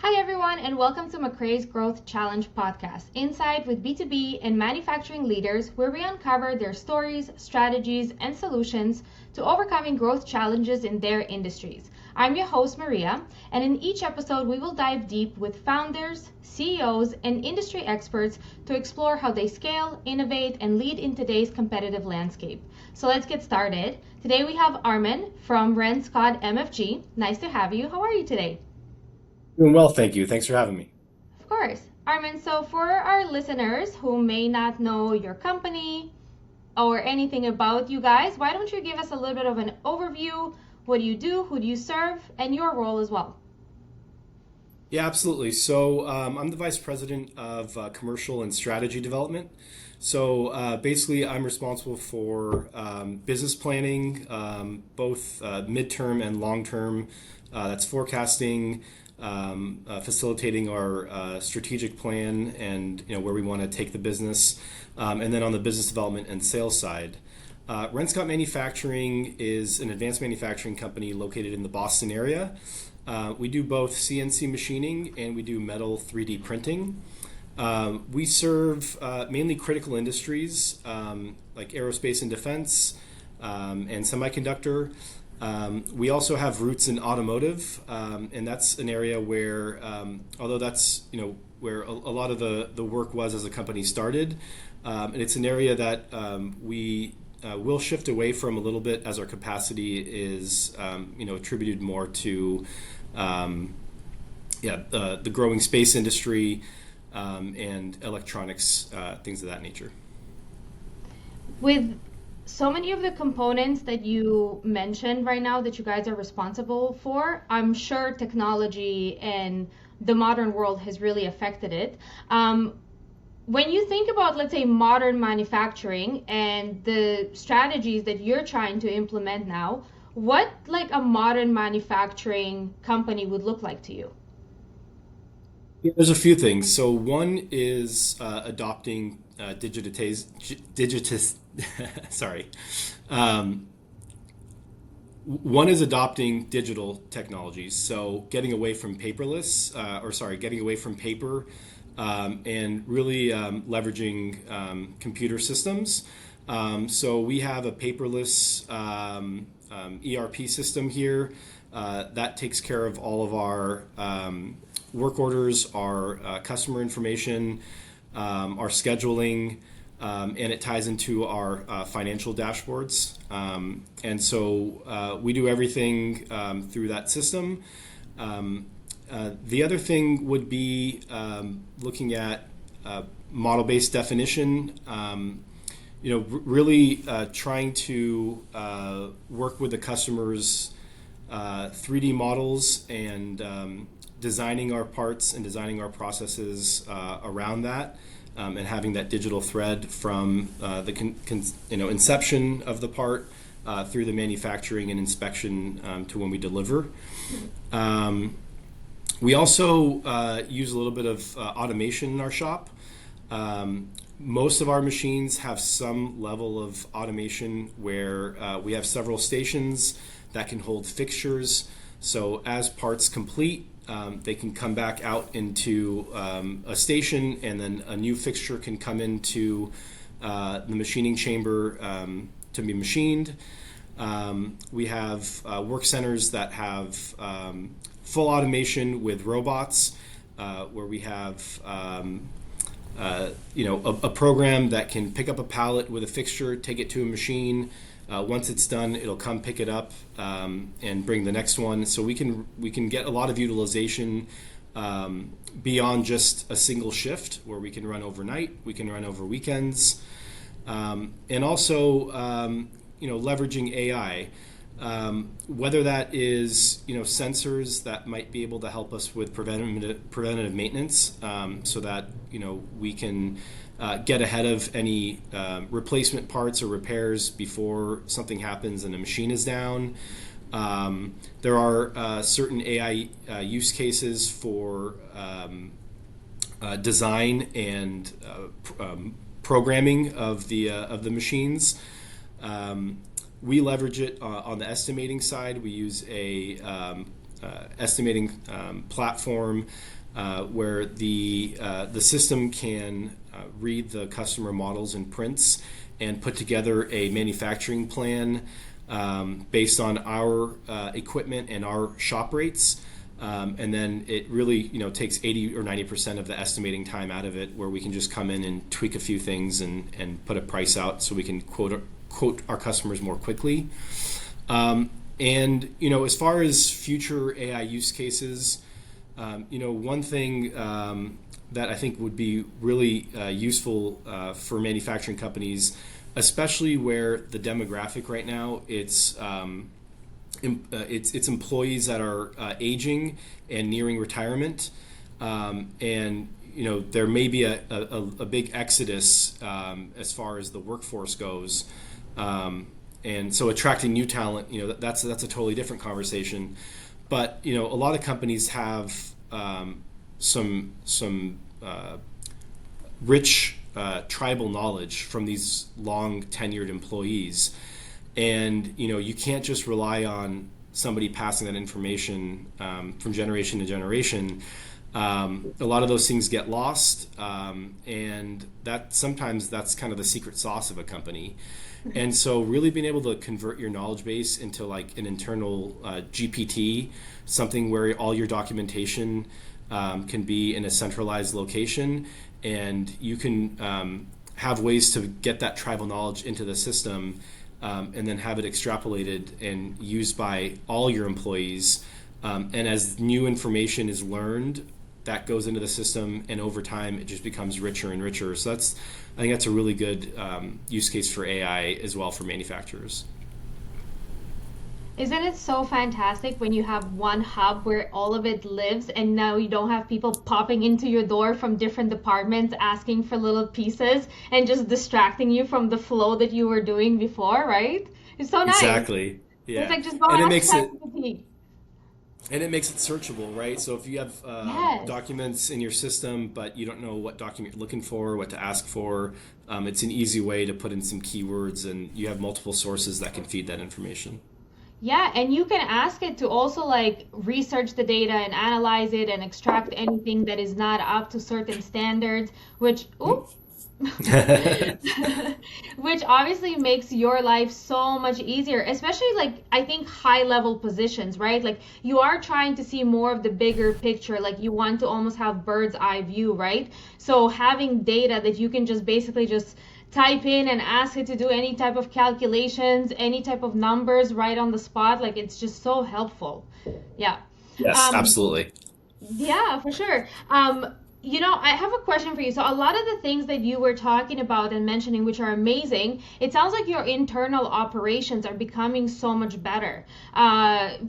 Hi, everyone, and welcome to McRae's Growth Challenge podcast, Insight with B2B and manufacturing leaders, where we uncover their stories, strategies, and solutions to overcoming growth challenges in their industries. I'm your host, Maria, and in each episode, we will dive deep with founders, CEOs, and industry experts to explore how they scale, innovate, and lead in today's competitive landscape. So let's get started. Today, we have Armin from Ren Scott MFG. Nice to have you. How are you today? Doing well, thank you. Thanks for having me. Of course. Armin, so for our listeners who may not know your company or anything about you guys, why don't you give us a little bit of an overview? What do you do? Who do you serve? And your role as well. Yeah, absolutely. So I'm the vice president of commercial and strategy development. So basically, I'm responsible for business planning, both midterm and long term. That's forecasting, facilitating our strategic plan, and where we want to take the business, and then on the business development and sales side. Renscott Manufacturing is an advanced manufacturing company located in the Boston area. We do both CNC machining and we do metal 3D printing. We serve mainly critical industries like aerospace and defense and semiconductor. We also have roots in automotive, and that's an area where, although that's where a lot of the work was as a company started, and it's an area that we will shift away from a little bit as our capacity is attributed more to the growing space industry and electronics, things of that nature. With so many of the components that you mentioned right now that you guys are responsible for, I'm sure technology and the modern world has really affected it. When you think about, let's say, modern manufacturing and the strategies that you're trying to implement now, what like a modern manufacturing company would look like to you? Yeah, there's a few things. So one is adopting sorry. Um, One is adopting digital technologies. So getting away from getting away from paper, and really leveraging computer systems. So we have a paperless ERP system here that takes care of all of our work orders, our customer information, our scheduling, and it ties into our financial dashboards. And so we do everything through that system. The other thing would be looking at model-based definition. Really trying to work with the customers' 3D models and designing our parts and designing our processes around that, and having that digital thread from the inception of the part through the manufacturing and inspection to when we deliver. We also use a little bit of automation in our shop. Most of our machines have some level of automation where we have several stations that can hold fixtures. So as parts complete, they can come back out into a station, and then a new fixture can come into the machining chamber to be machined. We have work centers that have full automation with robots, where we have a program that can pick up a pallet with a fixture, take it to a machine. Once it's done, it'll come pick it up and bring the next one. So we can get a lot of utilization beyond just a single shift, where we can run overnight, we can run over weekends, and also leveraging AI. Whether that is sensors that might be able to help us with preventative maintenance, so that we can get ahead of any replacement parts or repairs before something happens and a machine is down. There are certain AI use cases for design and programming of the machines. We leverage it on the estimating side. We use a estimating platform where the system can read the customer models and prints and put together a manufacturing plan based on our equipment and our shop rates. And then it really, takes 80 or 90% of the estimating time out of it, where we can just come in and tweak a few things and put a price out so we can quote our customers more quickly. And as far as future AI use cases, one thing that I think would be really useful for manufacturing companies, especially where the demographic right now, it's employees that are aging and nearing retirement, and there may be a big exodus as far as the workforce goes, and so attracting new talent, that's a totally different conversation. But a lot of companies have some rich tribal knowledge from these long tenured employees. And you can't just rely on somebody passing that information from generation to generation. A lot of those things get lost, and sometimes that's kind of the secret sauce of a company. And so really being able to convert your knowledge base into like an internal GPT, something where all your documentation can be in a centralized location, and you can have ways to get that tribal knowledge into the system, and then have it extrapolated and used by all your employees. And as new information is learned, that goes into the system, and over time it just becomes richer and richer. So I think that's a really good use case for AI as well for manufacturers. Isn't it so fantastic when you have one hub where all of it lives, and now you don't have people popping into your door from different departments asking for little pieces and just distracting you from the flow that you were doing before, right? It's so nice. Exactly. Yeah. It's like just go And it ask makes it ChatGPT. and it makes it searchable, right? So if you have Yes. documents in your system, but you don't know what document you're looking for, what to ask for, it's an easy way to put in some keywords, and you have multiple sources that can feed that information. Yeah, and you can ask it to also like research the data and analyze it and extract anything that is not up to certain standards, which, oops, which obviously makes your life so much easier, especially like I think high level positions, right? Like you are trying to see more of the bigger picture, like you want to almost have bird's eye view, right? So having data that you can just basically just type in and ask it to do any type of calculations, any type of numbers right on the spot, like it's just so helpful. Yeah. Yes, Um, absolutely. yeah, for sure. I have a question for you. So a lot of the things that you were talking about and mentioning, which are amazing, it sounds like your internal operations are becoming so much better,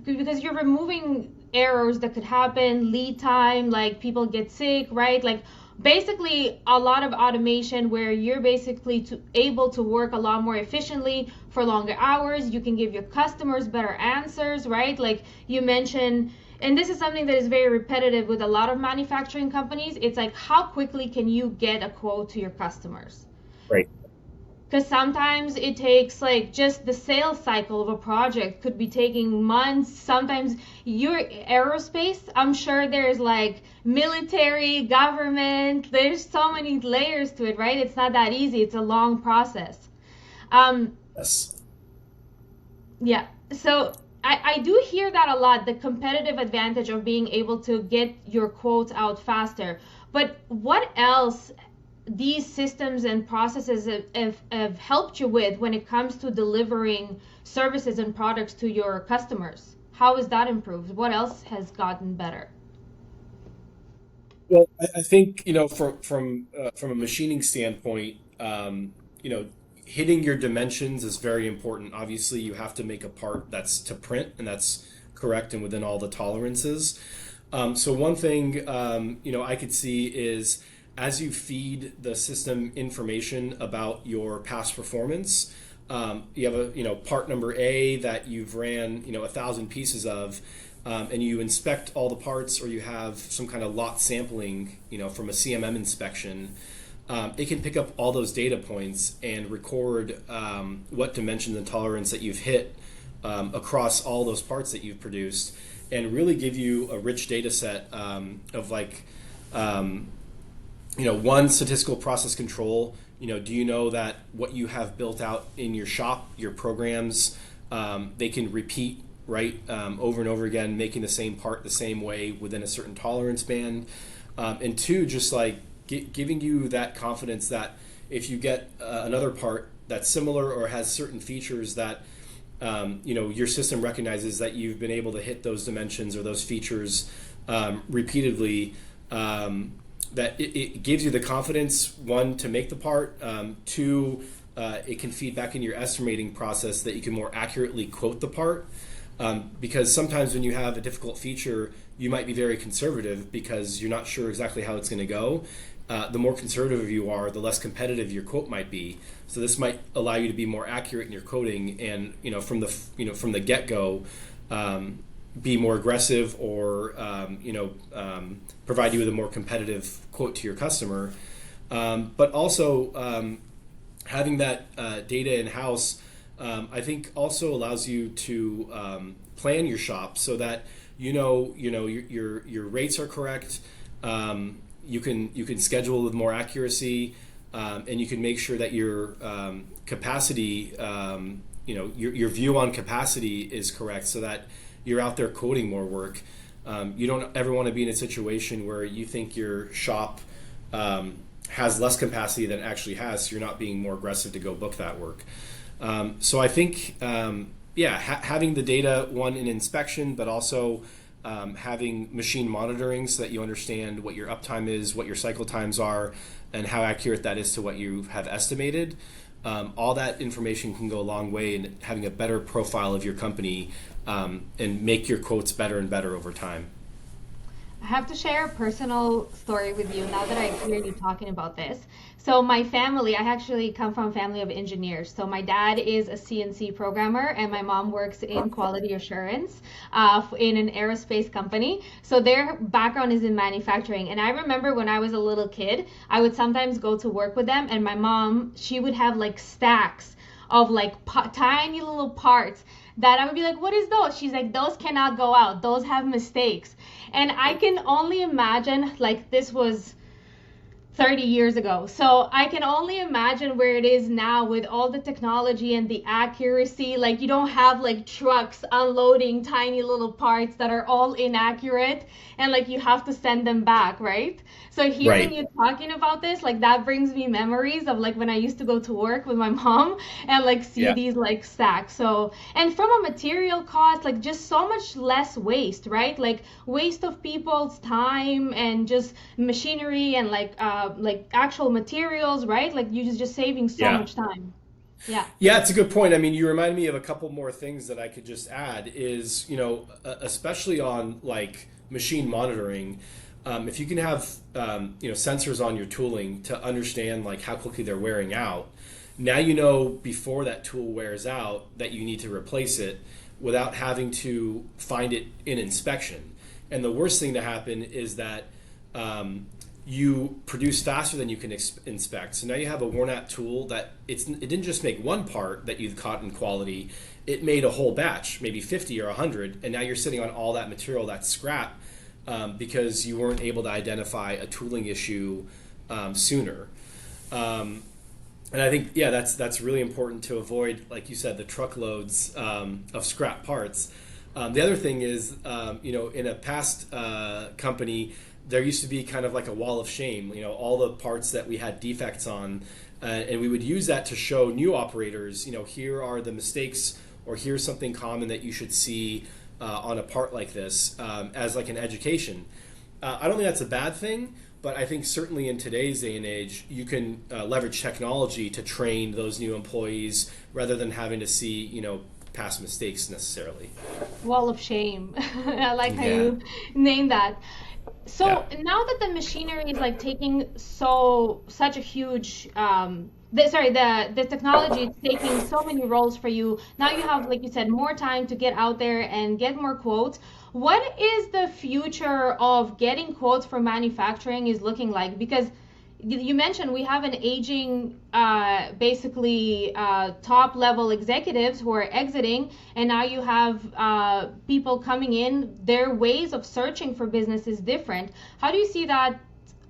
because you're removing errors that could happen, lead time, like people get sick, right? Like basically a lot of automation where you're basically able to work a lot more efficiently for longer hours. You can give your customers better answers, right? Like you mentioned, and this is something that is very repetitive with a lot of manufacturing companies. It's like, how quickly can you get a quote to your customers? Right. Because sometimes it takes like just the sales cycle of a project could be taking months. Sometimes your aerospace, I'm sure there's like military, government, there's so many layers to it, right? It's not that easy. It's a long process. Um, Yes. yeah. So I do hear that a lot, the competitive advantage of being able to get your quotes out faster. But what else these systems and processes have helped you with when it comes to delivering services and products to your customers? How is that improved? What else has gotten better? Well, I think from a machining standpoint, hitting your dimensions is very important. Obviously, you have to make a part that's to print and that's correct and within all the tolerances. So one thing I could see is as you feed the system information about your past performance, you have a part number A that you've ran 1,000 pieces of, and you inspect all the parts, or you have some kind of lot sampling from a CMM inspection. It can pick up all those data points and record what dimensions and tolerance that you've hit across all those parts that you've produced. and really give you a rich data set of like, one, statistical process control. Do you know that what you have built out in your shop, your programs, they can repeat, right, over and over again, making the same part the same way within a certain tolerance band. And two, just like giving you that confidence that if you get another part that's similar or has certain features that your system recognizes that you've been able to hit those dimensions or those features repeatedly, that it gives you the confidence, one, to make the part, two, it can feed back in your estimating process that you can more accurately quote the part. Because sometimes when you have a difficult feature, you might be very conservative because you're not sure exactly how it's going to go. The more conservative you are, the less competitive your quote might be. So this might allow you to be more accurate in your quoting, and from the get-go, be more aggressive, or provide you with a more competitive quote to your customer. But also having that data in house, I think also allows you to plan your shop so that your rates are correct. You can schedule with more accuracy, and you can make sure that your capacity, your view on capacity is correct, so that you're out there quoting more work. You don't ever want to be in a situation where you think your shop has less capacity than it actually has, so you're not being more aggressive to go book that work. So I think, having the data, one, in inspection, but also having machine monitoring so that you understand what your uptime is, what your cycle times are, and how accurate that is to what you have estimated. All that information can go a long way in having a better profile of your company, and make your quotes better and better over time. I have to share a personal story with you now that I hear you talking about this. So my family, I actually come from a family of engineers. So my dad is a CNC programmer and my mom works in quality assurance in an aerospace company. So their background is in manufacturing. And I remember when I was a little kid, I would sometimes go to work with them, and my mom, she would have like stacks of like tiny little parts that I would be like, what is those? She's like, those cannot go out. Those have mistakes. And I can only imagine, like, this was 30 years ago. So I can only imagine where it is now with all the technology and the accuracy. Like, you don't have like trucks unloading tiny little parts that are all inaccurate, and like you have to send them back, right? So hearing Right. you talking about this, like, that brings me memories of like when I used to go to work with my mom and like see Yeah. these like stacks. So, and from a material cost, like just so much less waste, right? Like waste of people's time and just machinery and like actual materials, right? Like you just saving so Yeah. much time. Yeah. Yeah, it's a good point. I mean, you remind me of a couple more things that I could just add is, especially on like machine monitoring, if you can have, sensors on your tooling to understand like how quickly they're wearing out, now you know before that tool wears out that you need to replace it without having to find it in inspection. And the worst thing to happen is that you produce faster than you can inspect. So now you have a worn out tool that it didn't just make one part that you caught in quality, it made a whole batch, maybe 50 or 100, and now you're sitting on all that material that's scrap, because you weren't able to identify a tooling issue sooner. And I think, that's really important to avoid, like you said, the truckloads of scrap parts. The other thing is, in a past company, there used to be kind of like a wall of shame, all the parts that we had defects on, and we would use that to show new operators, here are the mistakes, or here's something common that you should see on a part like this, as like an education. I don't think that's a bad thing, but I think certainly in today's day and age, you can leverage technology to train those new employees rather than having to see, past mistakes necessarily. Wall of shame. I like how Yeah. you named that. So Yeah. now that the machinery is like taking such a huge the technology is taking so many roles for you. Now you have, like you said, more time to get out there and get more quotes. What is the future of getting quotes for manufacturing is looking like? Because you mentioned we have an aging, basically top level executives who are exiting, and now you have people coming in. Their ways of searching for business is different. How do you see that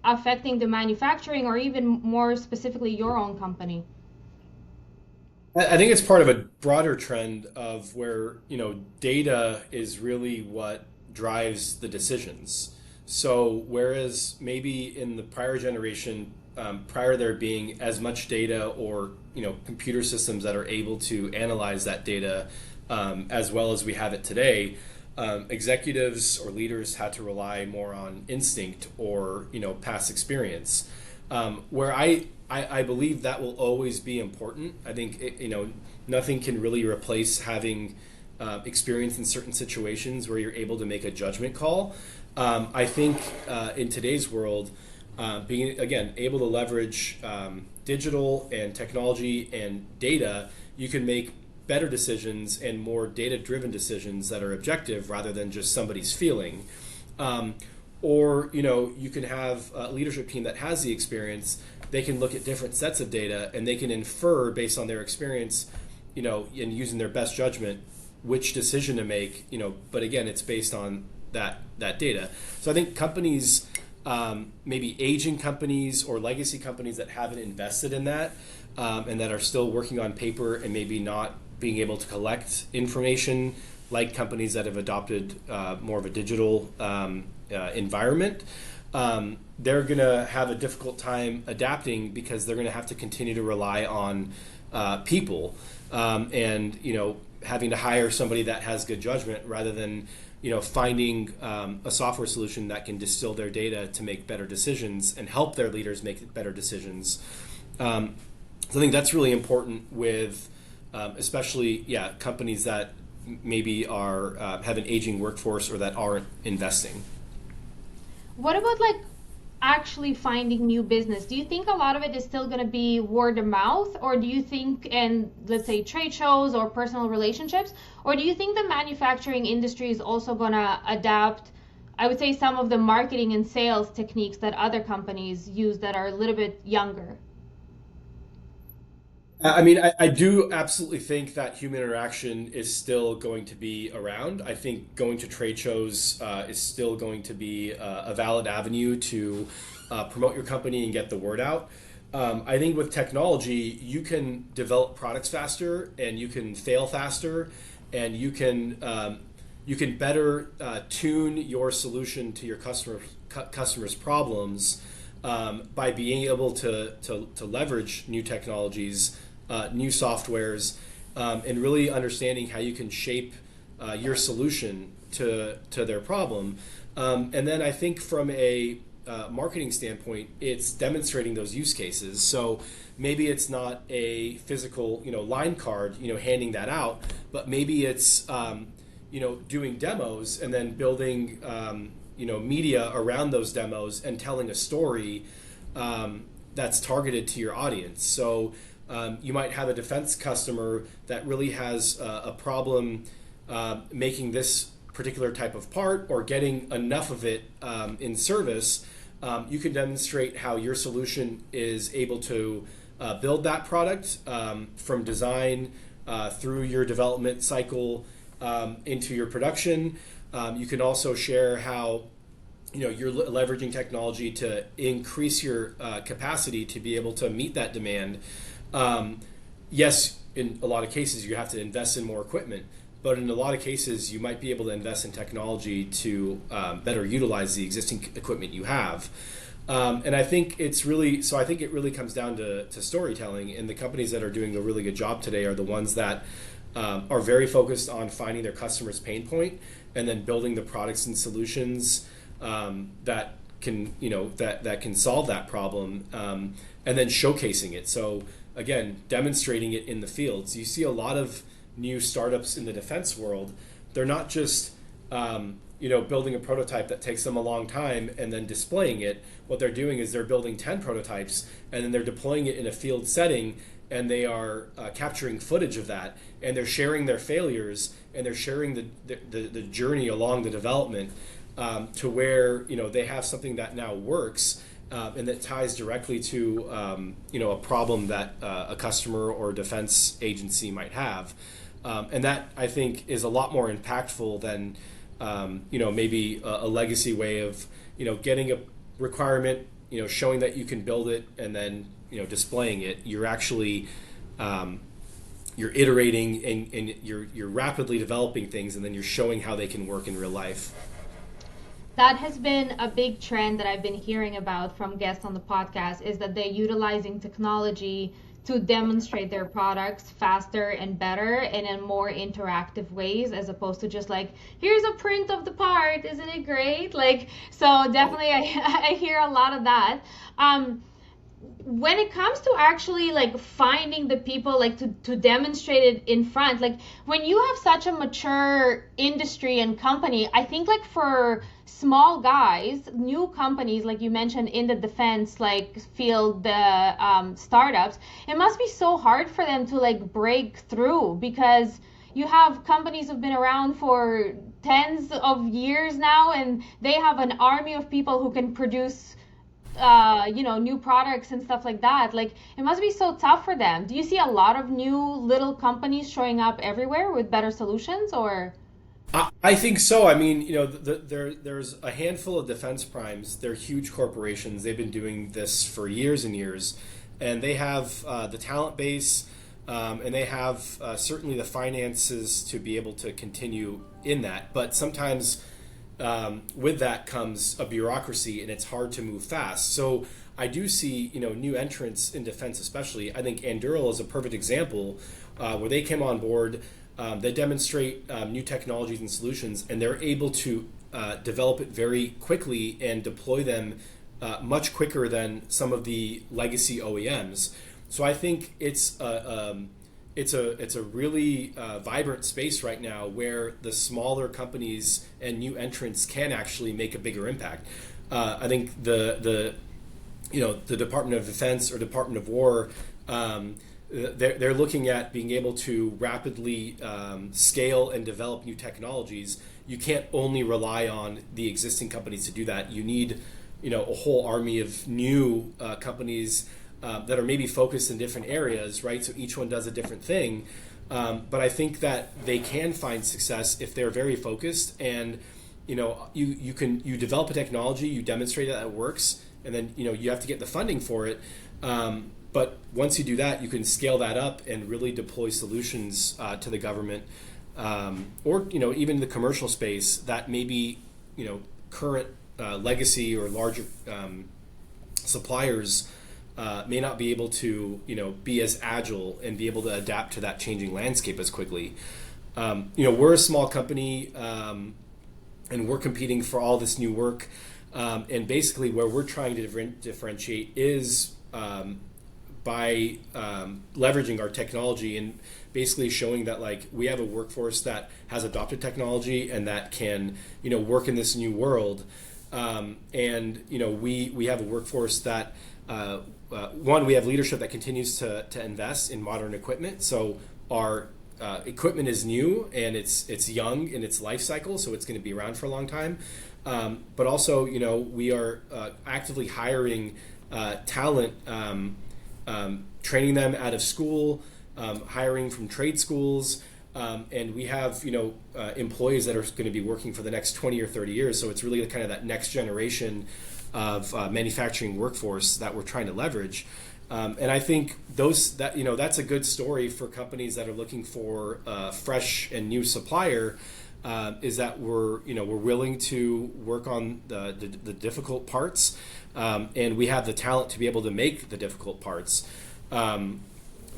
affecting the manufacturing, or even more specifically your own company? I think it's part of a broader trend of where, data is really what drives the decisions. So whereas maybe in the prior generation, prior there being as much data or, computer systems that are able to analyze that data as well as we have it today, executives or leaders had to rely more on instinct or, past experience. Where I believe that will always be important. I think nothing can really replace having experience in certain situations where you're able to make a judgment call. I think in today's world, being again able to leverage digital and technology and data, you can make better decisions and more data-driven decisions that are objective rather than just somebody's feeling. Or you can have a leadership team that has the experience. They can look at different sets of data and they can infer based on their experience, and using their best judgment, which decision to make. But again, it's based on that data. So I think companies, maybe aging companies or legacy companies that haven't invested in that, and that are still working on paper and maybe not being able to collect information, like companies that have adopted more of a digital environment, they're going to have a difficult time adapting because they're going to have to continue to rely on people, and having to hire somebody that has good judgment rather than finding a software solution that can distill their data to make better decisions and help their leaders make better decisions. So I think that's really important with especially companies that maybe are have an aging workforce or that aren't investing. What about actually finding new business? Do you think a lot of it is still going to be word of mouth, or do you think, and let's say trade shows or personal relationships, or do you think the manufacturing industry is also going to adapt, I would say, some of the marketing and sales techniques that other companies use that are a little bit younger? I mean, I do absolutely think that human interaction is still going to be around. I think going to trade shows is still going to be a valid avenue to promote your company and get the word out. I think with technology, you can develop products faster and you can fail faster, and you can better tune your solution to your customers' problems by being able to leverage new technologies, new softwares, and really understanding how you can shape your solution to their problem. And then I think from a marketing standpoint, it's demonstrating those use cases. So maybe it's not a physical, line card, handing that out, but maybe it's, doing demos and then building, media around those demos and telling a story that's targeted to your audience. So you might have a defense customer that really has a problem making this particular type of part or getting enough of it in service. You can demonstrate how your solution is able to build that product from design through your development cycle into your production. You can also share how you're leveraging technology to increase your capacity to be able to meet that demand. Yes, in a lot of cases you have to invest in more equipment, but in a lot of cases you might be able to invest in technology to better utilize the existing equipment you have. And I think it's really so. I think it really comes down to storytelling, and the companies that are doing a really good job today are the ones that are very focused on finding their customer's pain point and then building the products and solutions that can that can solve that problem, and then showcasing it. So again, demonstrating it in the field. So you see a lot of new startups in the defense world. They're not just building a prototype that takes them a long time and then displaying it. What they're doing is they're building 10 prototypes and then they're deploying it in a field setting, and they are capturing footage of that, and they're sharing their failures, and they're sharing the journey along the development, to where they have something that now works, and that ties directly to a problem that a customer or defense agency might have, and that I think is a lot more impactful than maybe a legacy way of getting a requirement, showing that you can build it and then displaying it. You're actually you're iterating and you're rapidly developing things, and then you're showing how they can work in real life. That has been a big trend that I've been hearing about from guests on the podcast, is that they're utilizing technology to demonstrate their products faster and better and in more interactive ways, as opposed to just like, here's a print of the part, isn't it great? Like, so definitely I hear a lot of that. When it comes to actually like finding the people like to demonstrate it in front, like when you have such a mature industry and company, I think like for small guys, new companies like you mentioned in the defense like field, the startups, it must be so hard for them to like break through, because you have companies that have been around for tens of years now, and they have an army of people who can produce new products and stuff like that. Like, it must be so tough for them. Do you see a lot of new little companies showing up everywhere with better solutions, or? I think so. I mean, there's a handful of defense primes. They're huge corporations. They've been doing this for years and years, and they have the talent base, and they have certainly the finances to be able to continue in that. But sometimes with that comes a bureaucracy, and it's hard to move fast. So I do see, new entrants in defense, especially. I think Anduril is a perfect example where they came on board. They demonstrate new technologies and solutions, and they're able to develop it very quickly and deploy them much quicker than some of the legacy OEMs. So I think it's a really vibrant space right now where the smaller companies and new entrants can actually make a bigger impact. I think the Department of Defense or Department of War, they're looking at being able to rapidly scale and develop new technologies. You can't only rely on the existing companies to do that. You need a whole army of new companies that are maybe focused in different areas, right? So each one does a different thing. But I think that they can find success if they're very focused, and you develop a technology, you demonstrate that it works, and then you have to get the funding for it. But once you do that, you can scale that up and really deploy solutions to the government, or even the commercial space that maybe current legacy or larger suppliers may not be able to be as agile and be able to adapt to that changing landscape as quickly. We're a small company, and we're competing for all this new work, and basically where we're trying to differentiate is by leveraging our technology and basically showing that like we have a workforce that has adopted technology and that can work in this new world, and we have a workforce that we have leadership that continues to invest in modern equipment. So our equipment is new and it's young in its life cycle, so it's going to be around for a long time. But also, we are actively hiring talent, training them out of school, hiring from trade schools, and we have employees that are going to be working for the next 20 or 30 years. So it's really kind of that next generation of manufacturing workforce that we're trying to leverage. And I think that's a good story for companies that are looking for a fresh and new supplier. Is that we're willing to work on the difficult parts, and we have the talent to be able to make the difficult parts.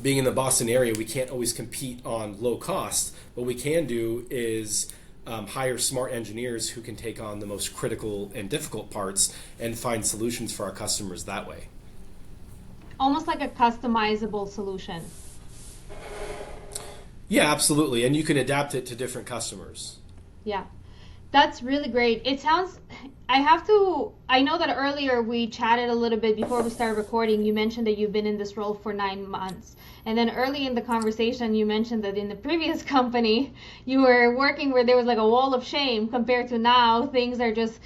Being in the Boston area, we can't always compete on low cost. What we can do is hire smart engineers who can take on the most critical and difficult parts and find solutions for our customers that way. Almost like a customizable solution. Yeah, absolutely. And you can adapt it to different customers. Yeah, that's really great. It sounds I know that earlier we chatted a little bit before we started recording. You mentioned that you've been in this role for 9 months. And then early in the conversation, you mentioned that in the previous company, you were working where there was like a wall of shame compared to now. Things are just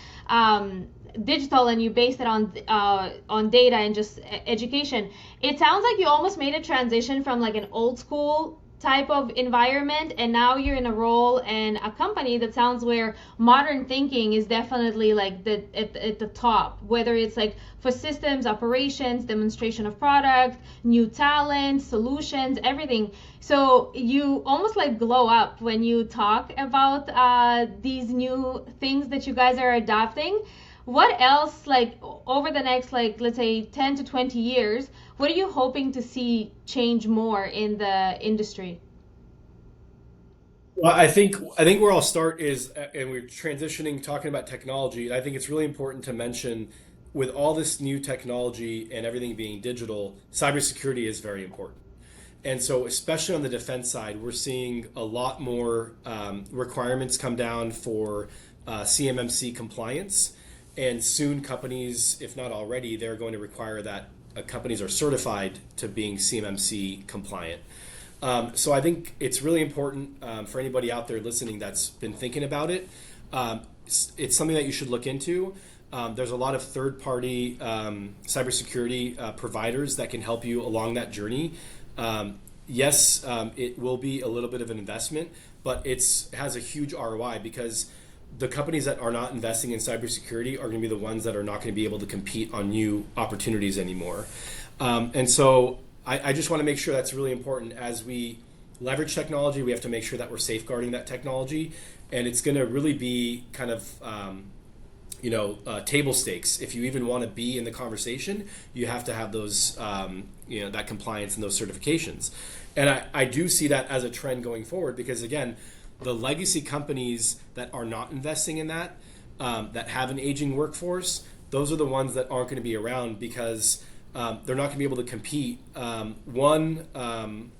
digital and you base it on data and just education. It sounds like you almost made a transition from like an old school type of environment, and now you're in a role in a company that sounds where modern thinking is definitely like at the top, whether it's like for systems, operations, demonstration of product, new talent, solutions, everything. So you almost like glow up when you talk about these new things that you guys are adopting. What else, like over the next, like let's say 10 to 20 years, what are you hoping to see change more in the industry? Well, I think where I'll start is, and we're transitioning talking about technology. I think it's really important to mention, with all this new technology and everything being digital, cybersecurity is very important. And so, especially on the defense side, we're seeing a lot more requirements come down for CMMC compliance. And soon, companies, if not already, they're going to require that companies are certified to being CMMC compliant. So I think it's really important for anybody out there listening that's been thinking about it. It's something that you should look into. There's a lot of third-party cybersecurity providers that can help you along that journey. Yes, it will be a little bit of an investment, but it has a huge ROI, because the companies that are not investing in cybersecurity are going to be the ones that are not going to be able to compete on new opportunities anymore. And so I just want to make sure that's really important. As we leverage technology, we have to make sure that we're safeguarding that technology. And it's going to really be kind of table stakes. If you even want to be in the conversation, you have to have those, that compliance and those certifications. And I do see that as a trend going forward, because again, the legacy companies that are not investing in that, that have an aging workforce, those are the ones that aren't going to be around, because they're not going to be able to compete. On an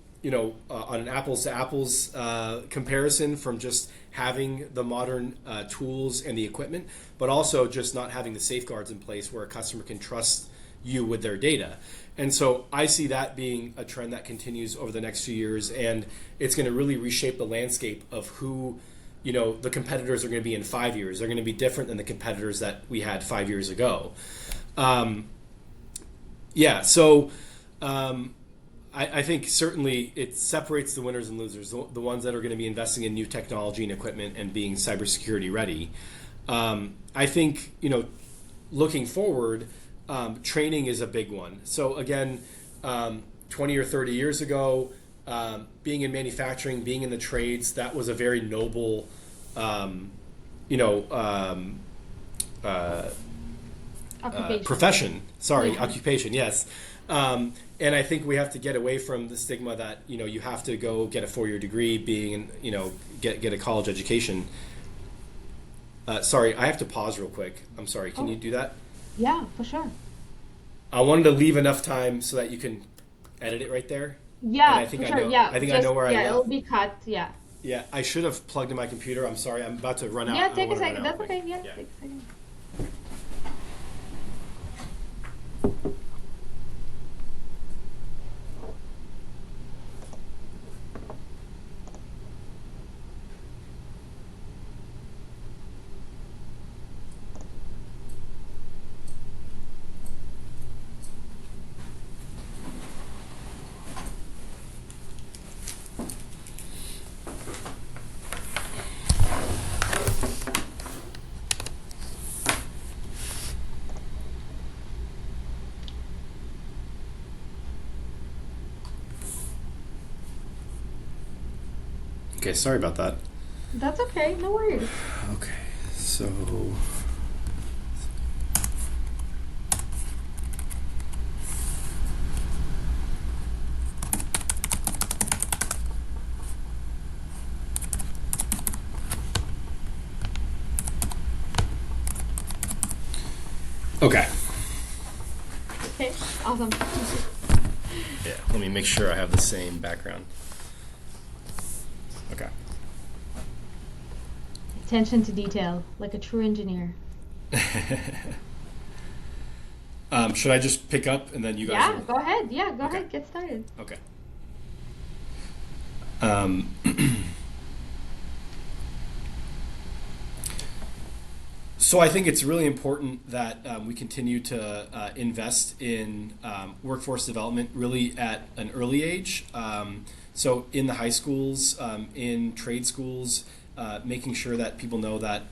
apples to apples comparison from just having the modern tools and the equipment, but also just not having the safeguards in place where a customer can trust you with their data. And so I see that being a trend that continues over the next few years, and it's going to really reshape the landscape of who, the competitors are going to be in 5 years. They're going to be different than the competitors that we had 5 years ago. I think certainly it separates the winners and losers, the ones that are going to be investing in new technology and equipment and being cybersecurity ready. I think, looking forward, training is a big one. So again, 20 or 30 years ago, being in manufacturing, being in the trades, that was a very noble, profession. Sorry, yeah. Occupation. Yes. And I think we have to get away from the stigma that, you have to go get a 4-year degree, get a college education. Sorry, I have to pause real quick. I'm sorry. Can you do that? Yeah, for sure. I wanted to leave enough time so that you can edit it right there. Yeah, and I think for I sure. know. Yeah, I think I know where I yeah, left. it'll be cut. Yeah. Yeah, I should have plugged in my computer. I'm sorry. I'm about to run out. Yeah, I take a wanna run second. out. That's okay. Yeah, Yeah. take a second. Okay, sorry about that. That's okay. No worries. Okay, so okay. Okay. Awesome. Yeah, let me make sure I have the same background. Okay. Attention to detail, like a true engineer. Should I just pick up and then you guys Yeah, will? go ahead. Yeah, go Okay. ahead. Get started. Okay. Um, So I think it's really important that we continue to invest in workforce development really at an early age. So in the high schools, in trade schools, making sure that people know that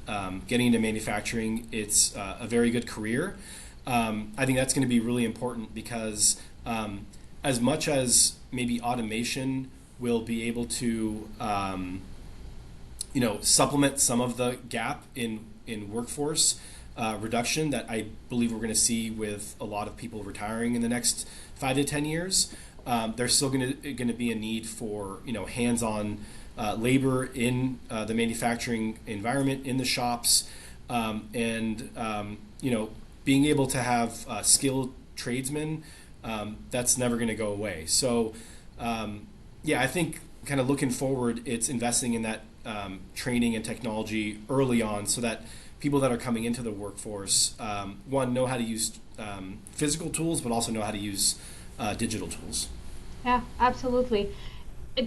getting into manufacturing, it's a very good career. I think that's going to be really important because as much as maybe automation will be able to supplement some of the gap in workforce reduction that I believe we're going to see with a lot of people retiring in the next 5 to 10 years. There's still going to be a need for hands-on labor in the manufacturing environment in the shops, and being able to have skilled tradesmen. That's never going to go away. So yeah, I think kind of looking forward, it's investing in that training and technology early on so that people that are coming into the workforce, one, know how to use physical tools, but also know how to use digital tools. Yeah, absolutely.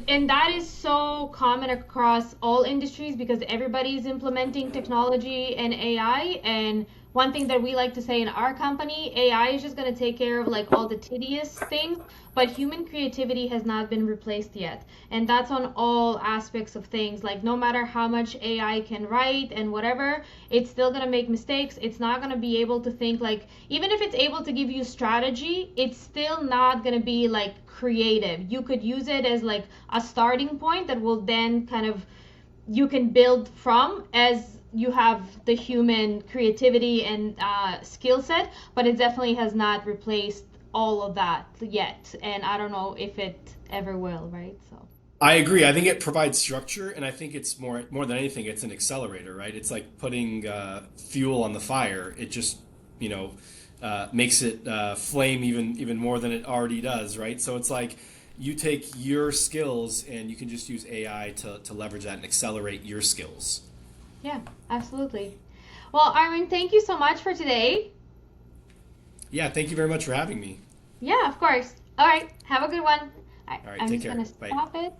And that is so common across all industries because everybody's implementing technology and AI. And one thing that we like to say in our company, AI is just going to take care of like all the tedious things, but human creativity has not been replaced yet. And that's on all aspects of things. Like no matter how much AI can write and whatever, it's still going to make mistakes. It's not going to be able to think like, even if it's able to give you strategy, it's still not going to be like creative. You could use it as like a starting point that will then kind of you can build from as you have the human creativity and skill set, but it definitely has not replaced all of that yet, and I don't know if it ever will, right? So I agree. I think it provides structure, and I think it's more than anything, it's an accelerator, right? It's like putting fuel on the fire. It just you know makes it flame even more than it already does, right? So it's like you take your skills and you can just use AI to leverage that and accelerate your skills. yeah, absolutely. Well, Armin, thank you so much for today. Yeah, thank you very much for having me. Yeah, of course. All right, have a good one. All right, I'm take just care. gonna Bye. stop it.